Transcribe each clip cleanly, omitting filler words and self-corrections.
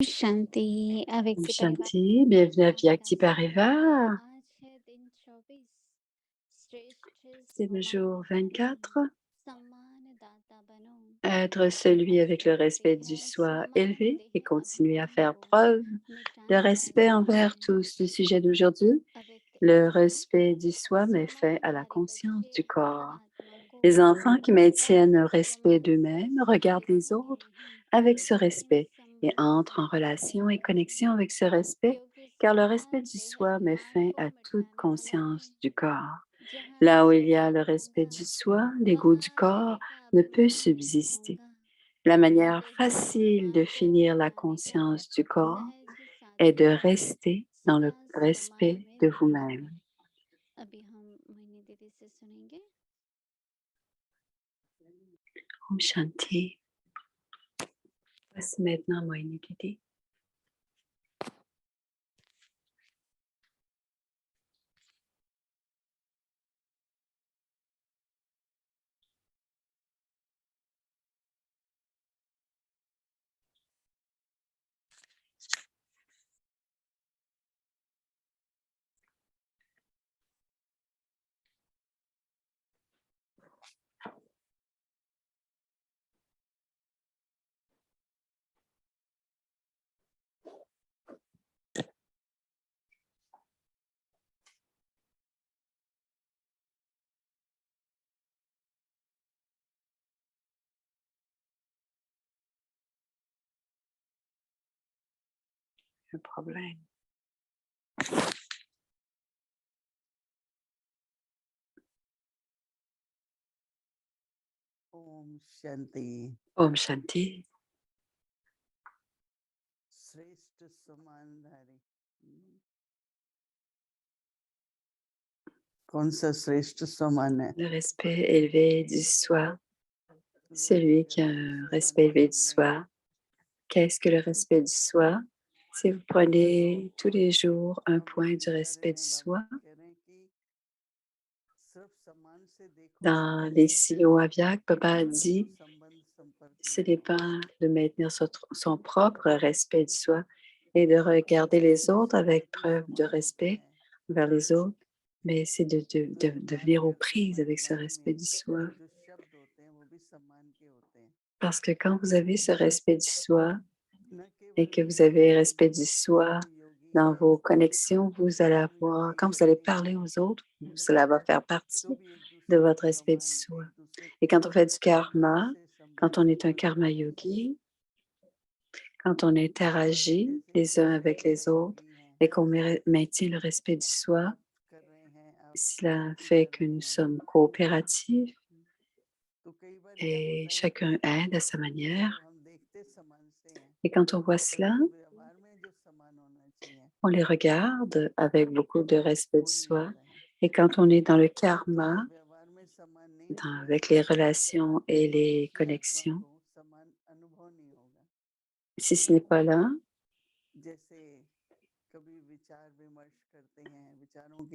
शांति Om अविकसित परिवार Shanti, bienvenue à आत्मा Vyakti Parivar. आज है दिन 24 श्रेष्ठ C'est le jour समानधारी 24. सम्मानदाता बनो Être celui avec le जरूरी respect du है soi समान élevé et देह continuer à अभिमान faire को preuve de मिटाना है respect envers संशय tous. Le sujet d'aujourd'hui, अव्यक्त le ईश्वर respect du soi met fin à la स्वमानधारी conscience बच्चे du corps. आत्मा को Les enfants qui maintiennent le respect अस्वमान से d'eux-mêmes regardent les देखते autres हैं avec ce लेकिन respect et संबंध entrent en बिगड़ते relation et connexion हैं avec ce respect, क्योंकि car le respect समान du देह soi met अभिमान fin को à toute मिटाने वाला है conscience du corps. जहाँ Là où il y a Ishwar le respect होगा du soi, l'ego du वहाँ corps देह का ne peut अभिमान नहीं subsister. होगा La manière देह facile de अभिमान को finir la मिटाने का conscience du corps सहज est de साध्य rester dans le सदा समाधि respect में de रहना vous-même. है अभी हम मोहिनी दीदी से सुनेंगे Om Shanti. Voici maintenant Moini Didi. Le problème. Om Shanti. Om Shanti. श्रेष्ठ समानधारी कौन सा श्रेष्ठ समान है Le respect élevé du soi, celui qui a un respect élevé du soi. Qu'est-ce que le respect du soi? Si vous prenez tous les jours un point du respect du soi, dans les signaux aviaques, Papa a dit, ce n'est pas de maintenir son propre respect du soi et de regarder les autres avec preuve de respect vers les autres, mais c'est de venir aux prises avec ce respect du soi. Parce que quand vous avez ce respect du soi et que vous avez le respect du soi dans vos connexions, vous allez avoir, quand vous allez parler aux autres, cela va faire partie de votre respect du soi. Et quand on fait du karma, quand on est un karma yogi, quand on interagit les uns avec les autres et qu'on maintient le respect du soi, cela fait que nous sommes coopératifs et chacun aide à sa manière. Et quand on voit cela, on les regarde avec beaucoup de respect de soi. Et quand on est dans le karma, avec les relations et les connexions, si ce n'est pas là,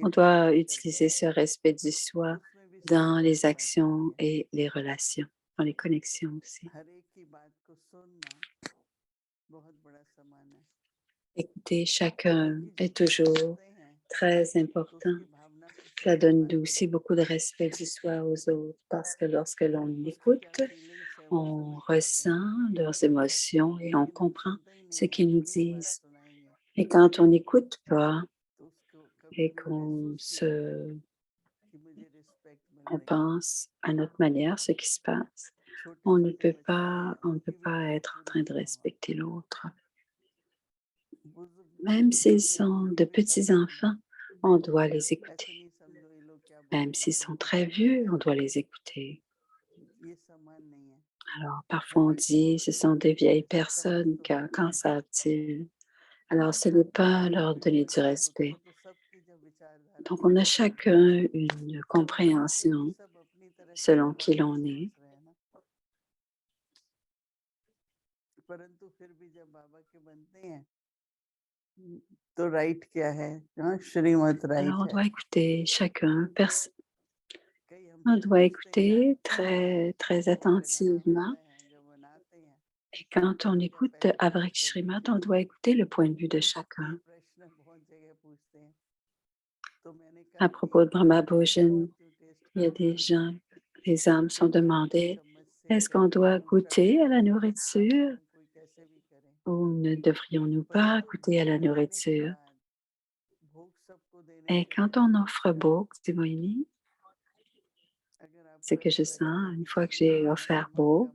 on doit utiliser ce respect du soi dans les actions et les relations, dans les connexions aussi. Écouter chacun est toujours très important. Cela donne aussi beaucoup de respect du soi aux autres parce que lorsque l'on écoute, on ressent leurs émotions et on comprend ce qu'ils nous disent. Et quand on n'écoute pas et on pense à notre manière ce qui se passe, on ne peut pas être en train de respecter l'autre. Même s'ils sont de petits enfants, on doit les écouter. Même s'ils sont très vieux, on doit les écouter. Alors, parfois on dit, ce sont des vieilles personnes, qu'en savent-ils? Alors, ce n'est pas leur donner du respect. Donc, on a chacun une compréhension selon qui l'on est. तो राइट क्या है श्रीमत Alors, right on है doit écouter chacun. On doit écouter très, très attentivement Et quand on écoute Avrik Shrimat, on doit écouter le point de vue de chacun. À propos de Brahma Bhojan, il y a des gens, les âmes sont demandées, est-ce qu'on doit goûter à la nourriture ou ne devrions-nous pas goûter à la nourriture? Et quand on offre Bhog, Dimohini, ce que je sens, une fois que j'ai offert Bhog,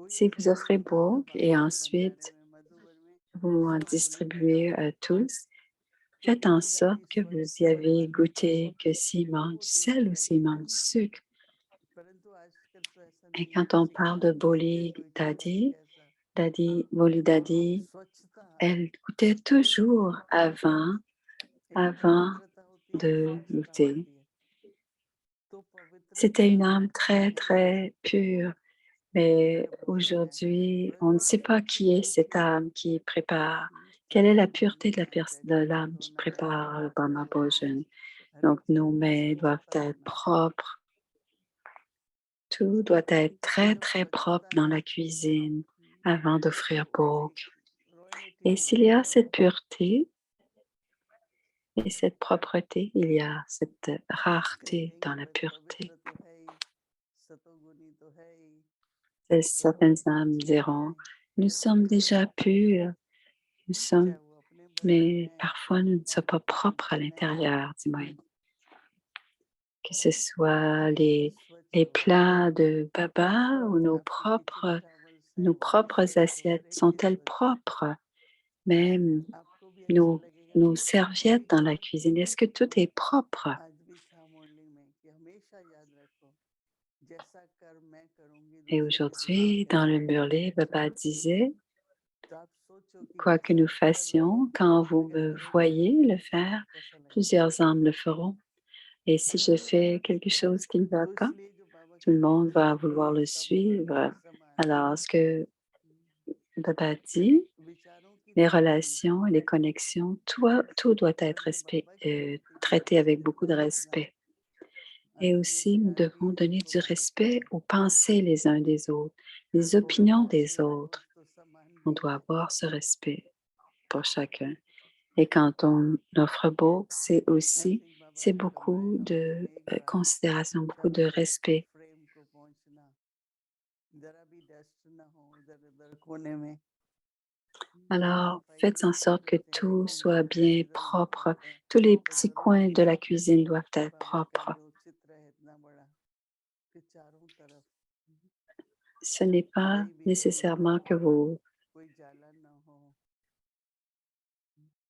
si vous offrez Bhog et ensuite vous en distribuez à tous, faites en sorte que vous y avez goûté, que s'il manque du sel ou s'il manque du sucre. Et quand on parle de Boli Dadi, Boli Dadi, elle goûtait toujours avant de goûter. C'était une âme très, très pure. Mais aujourd'hui, on ne sait pas qui est cette âme qui prépare. Quelle est la pureté de l'âme qui prépare le Brahma Bhojan? Donc, nos mains doivent être propres. Tout doit être très, très propre dans la cuisine avant d'offrir Bhog. Et s'il y a cette pureté et cette propreté, il y a cette rareté dans la pureté. Certaines âmes diront, nous sommes déjà purs, mais parfois nous ne sommes pas propres à l'intérieur, dis-moi. Que ce soit les plats de Baba ou nos propres assiettes, sont-elles propres? Même nos, nos serviettes dans la cuisine, est-ce que tout est propre? Et aujourd'hui, dans le Murli, Baba disait, quoi que nous fassions, quand vous me voyez le faire, plusieurs âmes le feront. Et si je fais quelque chose qui ne va pas, tout le monde va vouloir le suivre. Alors, ce que Baba dit, les relations et les connexions, tout doit être traité avec beaucoup de respect. Et aussi, nous devons donner du respect aux pensées les uns des autres, les opinions des autres. On doit avoir ce respect pour chacun. Et quand on offre Bhog, c'est beaucoup de considération, beaucoup de respect. Alors, faites en sorte que tout soit bien propre. Tous les petits coins de la cuisine doivent être propres. Ce n'est pas nécessairement que vous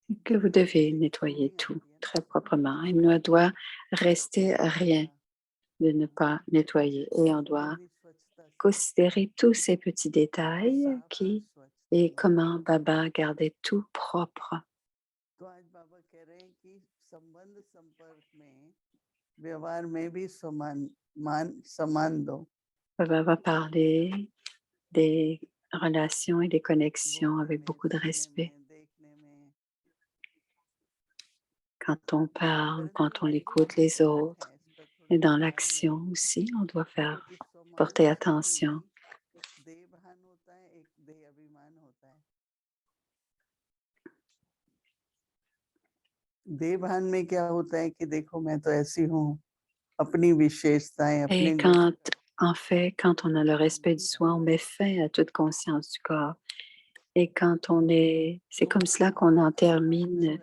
devez nettoyer tout très proprement. Il ne doit rester rien de ne pas nettoyer. Et on doit considérer tous ces petits détails et comment Baba gardait tout propre. Baba va parler des relations et des connexions avec beaucoup de respect. Quand on parle, quand on écoute les autres, et dans l'action aussi, on doit porter attention. देवभान में क्या होता है कि देखो मैं तो ऐसी हूँ, अपनी विशेषताएं, Et अपने quand on a le respect du soi, on met fin à toute conscience du corps. Et c'est comme cela qu'on en termine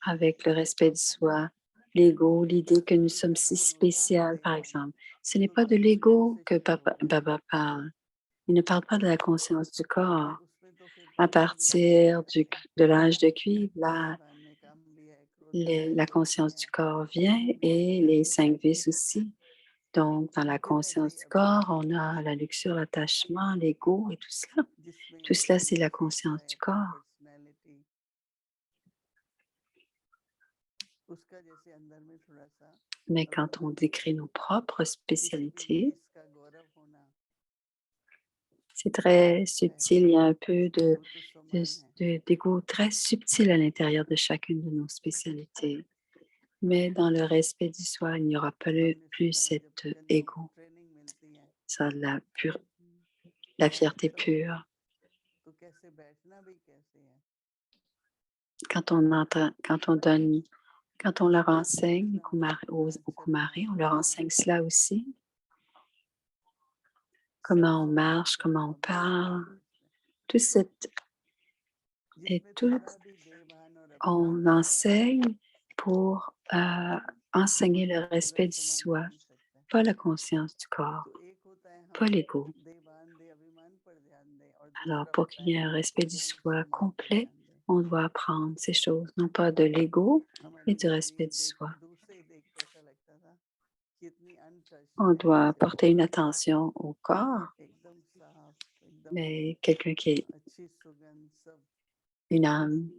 avec le respect du soi, l'ego, l'idée que nous sommes si spécial, par exemple. Ce n'est pas de l'ego que Baba parle. Il ne parle pas de la conscience du corps. À partir de l'âge de cuivre, la conscience du corps vient et les 5 vices aussi. Donc, dans la conscience du corps, on a la luxure, l'attachement, l'ego et tout cela. Tout cela, c'est la conscience du corps. Mais quand on décrit nos propres spécialités, c'est très subtil. Il y a un peu d'ego très subtil à l'intérieur de chacune de nos spécialités. Mais dans le respect du soi, il n'y aura plus cet ego. Ça a la fierté pure. तो कैसे बैठना भी कैसे है Quand on entend, quand on leur enseigne aux Kumari, on leur enseigne cela aussi. Comment on marche, comment on parle, tout et tout, on enseigne pour enseigner le respect du soi, pas la conscience du corps, pas l'ego. Alors, pour qu'il y ait un respect du soi complet, on doit apprendre ces choses, non pas de l'ego, mais du respect du soi. On doit porter une attention au corps, mais quelqu'un qui est une âme.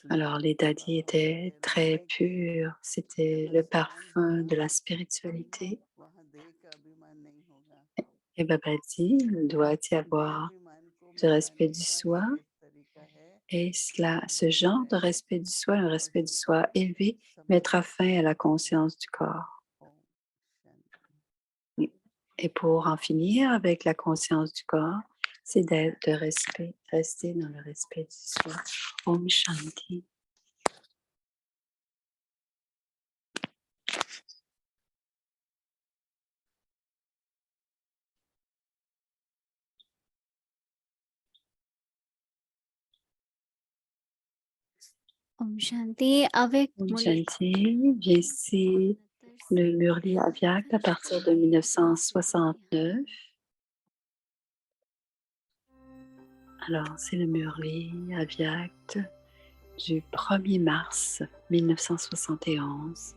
Alors, les dadis étaient très purs. C'était le parfum de la spiritualité. Et Babaji, il doit y avoir du respect du soi. Et ce genre de respect du soi, un respect du soi élevé, mettra fin à la conscience du corps. Et pour en finir avec la conscience du corps, c'est rester dans le respect du soi. Om Shanti. Om Shanti. Avec Om Shanti, ici le Murli Avyak à partir de 1969. Alors, c'est le Murli Avyak du 1er mars 1971.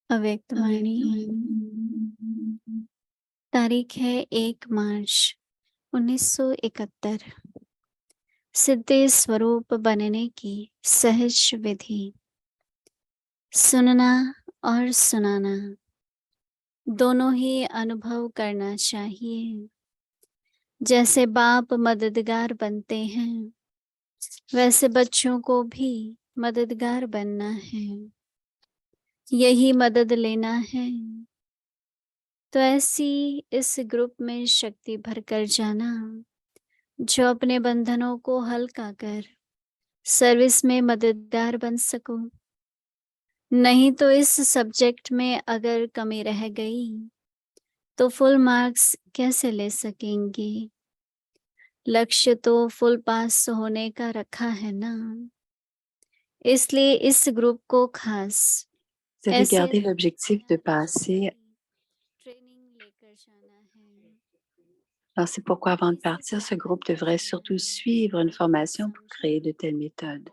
अव्यक्तवाणी तारीख है 1 मार्च 1971। सिद्धि स्वरूप बनने की सहज विधि। सुनना और सुनाना दोनों ही अनुभव करना चाहिए। जैसे बाप मददगार बनते हैं, वैसे बच्चों को भी मददगार बनना है। यही मदद लेना है। तो ऐसी इस ग्रुप में शक्ति भरकर जाना जो अपने बंधनों को हल्का कर सर्विस में मददगार बन सको। नहीं तो इस सब्जेक्ट में अगर कमी रह गई तो फुल मार्क्स कैसे ले सकेंगे? लक्ष्य तो फुल पास होने का रखा है ना। इसलिए इस ग्रुप को खास Vous avez gardé l'objectif de passer. Alors, c'est pourquoi avant de partir, ce groupe devrait surtout suivre une formation pour créer de telles méthodes.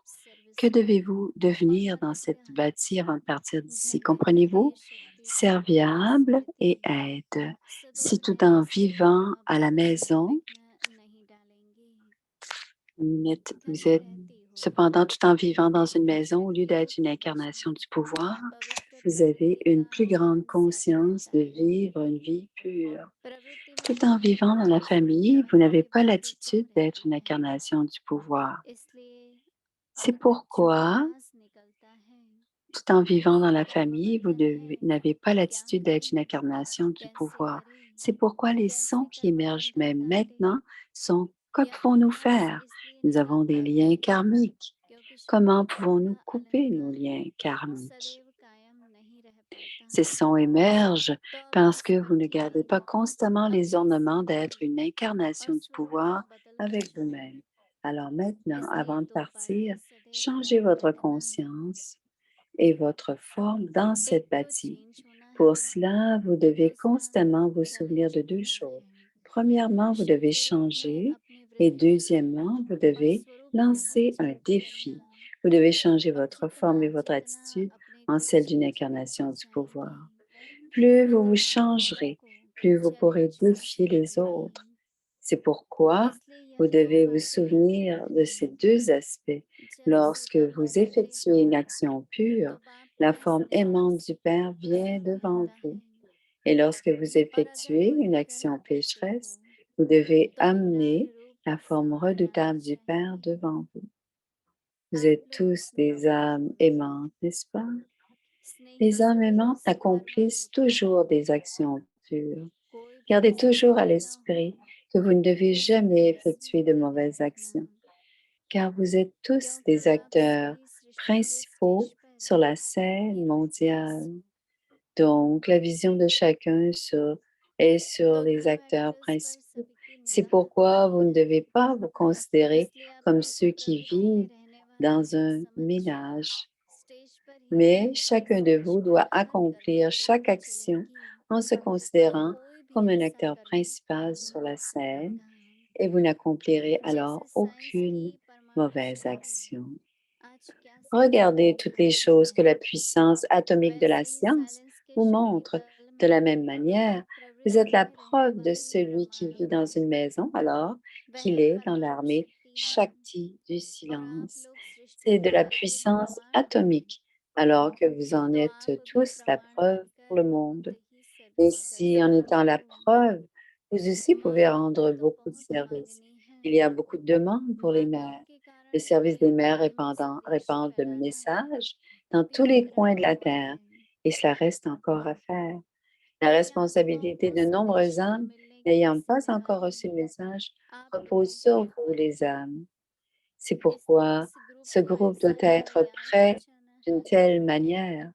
Que devez-vous devenir dans cette bâtie avant de partir d'ici? Comprenez-vous? Serviable et aide. Si tout en vivant à la maison, vous êtes cependant tout en vivant dans une maison, au lieu d'être une incarnation du pouvoir, vous avez une plus grande conscience de vivre une vie pure. Tout en vivant dans la famille, vous n'avez pas l'attitude d'être une incarnation du pouvoir. C'est pourquoi, tout en vivant dans la famille, vous n'avez pas l'attitude d'être une incarnation du pouvoir. C'est pourquoi les sons qui émergent même maintenant sont « que pouvons-nous faire? Nous avons des liens karmiques. Comment pouvons-nous couper nos liens karmiques? » Ces sons émergent parce que vous ne gardez pas constamment les ornements d'être une incarnation du pouvoir avec vous-même. Alors maintenant, avant de partir, changez votre conscience et votre forme dans cette bâtie. Pour cela, vous devez constamment vous souvenir de deux choses. Premièrement, vous devez changer et deuxièmement, vous devez lancer un défi. Vous devez changer votre forme et votre attitude en celle d'une incarnation du pouvoir. Plus vous vous changerez, plus vous pourrez défier les autres. C'est pourquoi vous devez vous souvenir de ces deux aspects. Lorsque vous effectuez une action pure, la forme aimante du Père vient devant vous. Et lorsque vous effectuez une action pécheresse, vous devez amener la forme redoutable du Père devant vous. Vous êtes tous des âmes aimantes, n'est-ce pas? Les âmes aimantes accomplissent toujours des actions pures. Gardez toujours à l'esprit que vous ne devez jamais effectuer de mauvaises actions, car vous êtes tous des acteurs principaux sur la scène mondiale. Donc, la vision de chacun est sur les acteurs principaux. C'est pourquoi vous ne devez pas vous considérer comme ceux qui vivent dans un ménage. Mais chacun de vous doit accomplir chaque action en se considérant comme un acteur principal sur la scène et vous n'accomplirez alors aucune mauvaise action. Regardez toutes les choses que la puissance atomique de la science vous montre. De la même manière, vous êtes la preuve de celui qui vit dans une maison alors qu'il est dans l'armée Shakti du silence. C'est de la puissance atomique alors que vous en êtes tous la preuve pour le monde. Et si en étant la preuve, vous aussi pouvez rendre beaucoup de services. Il y a beaucoup de demandes pour les mères. Le service des mères répand le message dans tous les coins de la terre et cela reste encore à faire. La responsabilité de nombreuses âmes n'ayant pas encore reçu le message repose sur vous, les âmes. C'est pourquoi ce groupe doit être prêt d'une telle manière.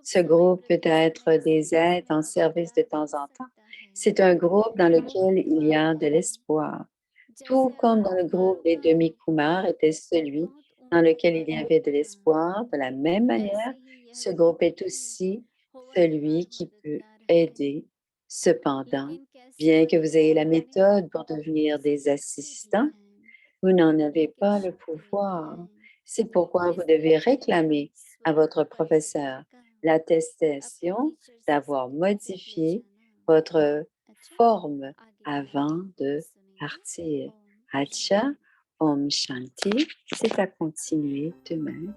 Ce groupe peut être des aides en service de temps en temps. C'est un groupe dans lequel il y a de l'espoir, tout comme dans le groupe des demi-kumars était celui dans lequel il y avait de l'espoir. De la même manière, ce groupe est aussi celui qui peut aider. Cependant, bien que vous ayez la méthode pour devenir des assistants, vous n'en avez pas le pouvoir. C'est pourquoi vous devez réclamer à votre professeur l'attestation d'avoir modifié votre forme avant de partir. Acha, Om Shanti, c'est à continuer demain.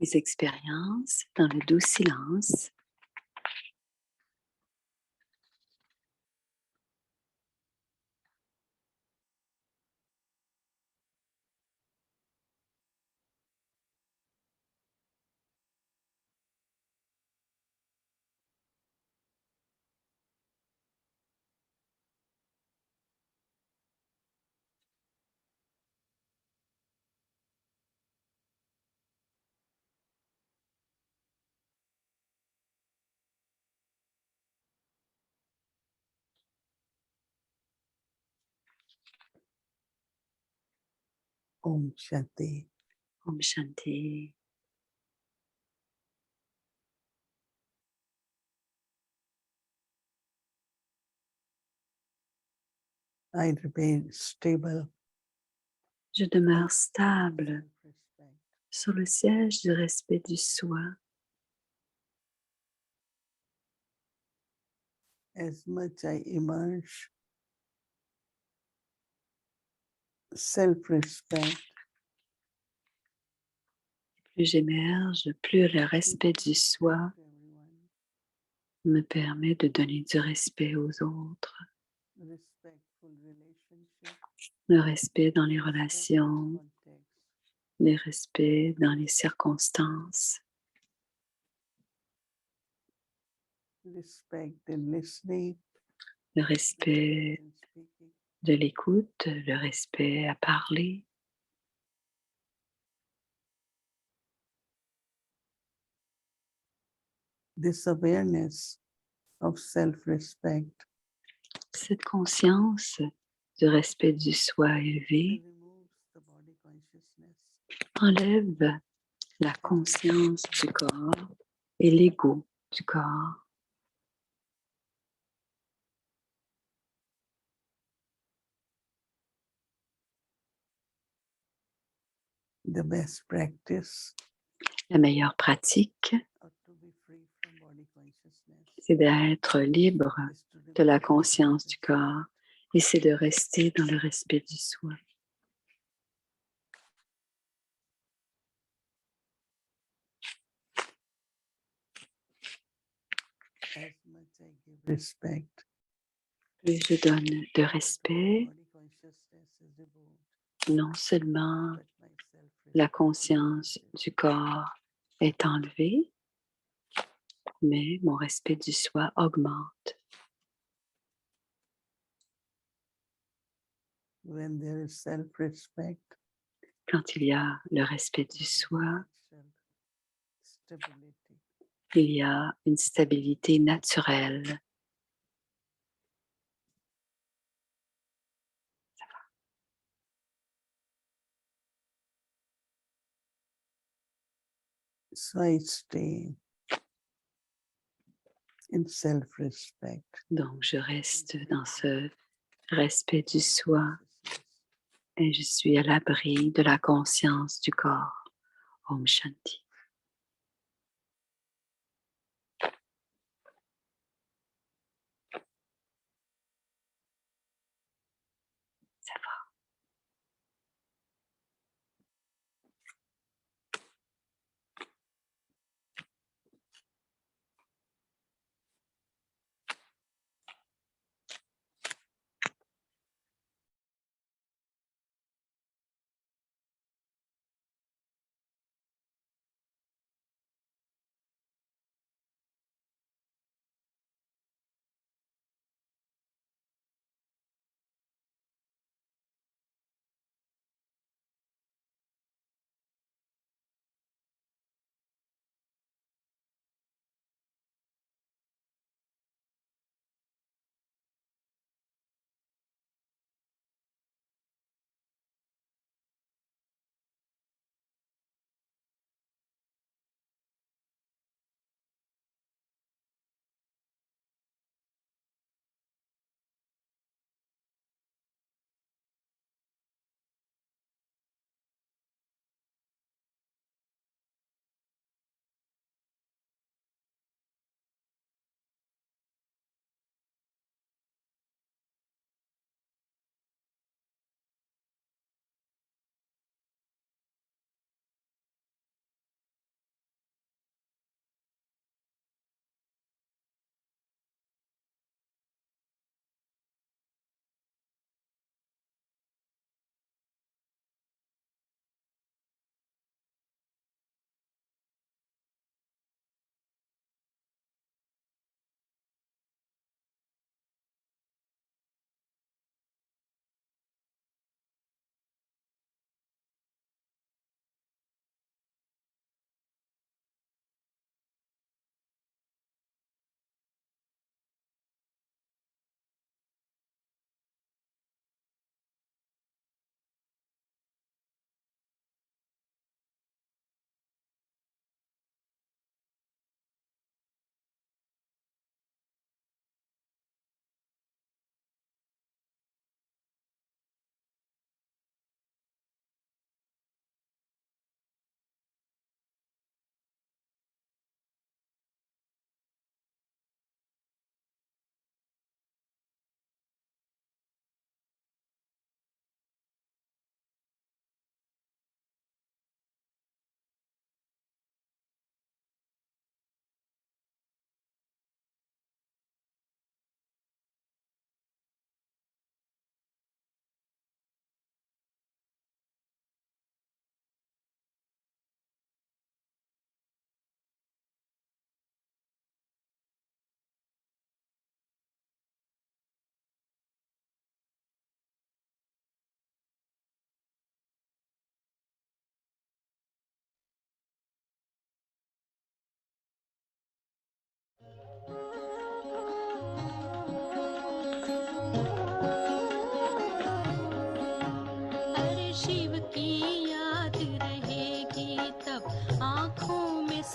Les expériences dans le doux silence. Om Shanti. Om Shanti. I remain stable Je demeure stable self-respect. sur le siège du respect du soi. As much I emerge self-respect, Plus j'émerge, plus le respect du soi to everyone, me permet de donner du respect aux autres. respectful relationship, Le respect dans les respect in relations, context, le respect dans les circonstances, respect in listening, le respect respect in speaking, de l'écoute, le respect à parler, this awareness of self-respect cette conscience du respect du soi élevé removes the body consciousness enlève la conscience du corps et l'ego du corps. the best practice La meilleure pratique, or to be free from body consciousness c'est d'être libre is to de la remain conscience du self-respect. corps et c'est de rester dans le respect du soi. As much I give respect, Plus je donne de respect, body consciousness is removed, non seulement but my la self-respect conscience increases. du corps est enlevée, mais mon respect du soi augmente. When there is self-respect, Quand il y a le respect du soi, natural stability. il y a une stabilité naturelle. So I stay in self-respect. Donc, je reste dans ce respect du soi et je suis à l'abri de la conscience du corps. Om Shanti.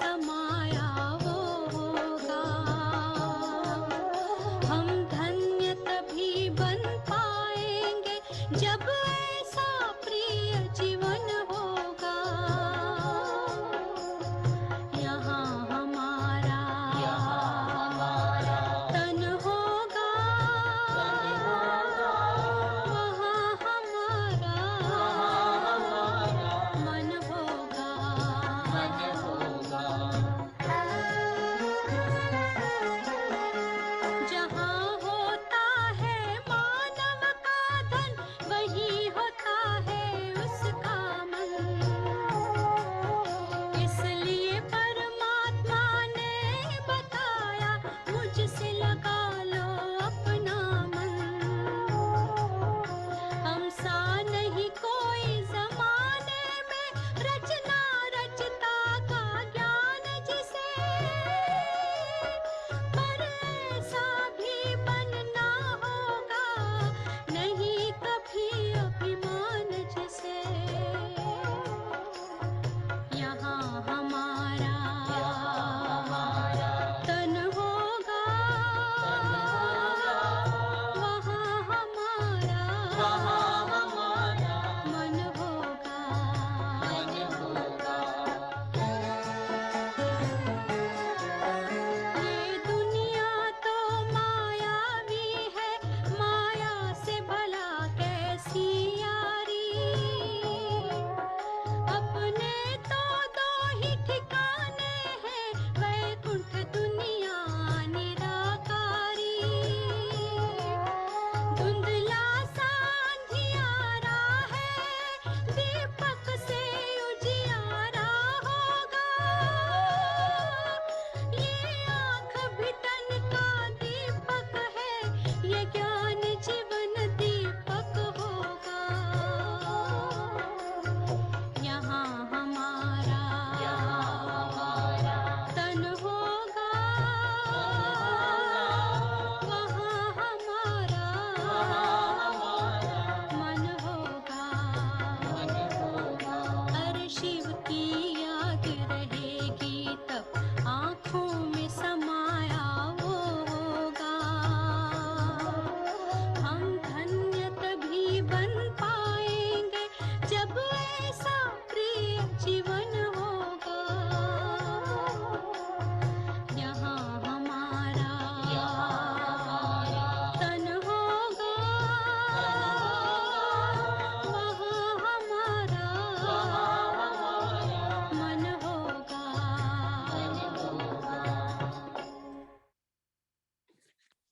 समा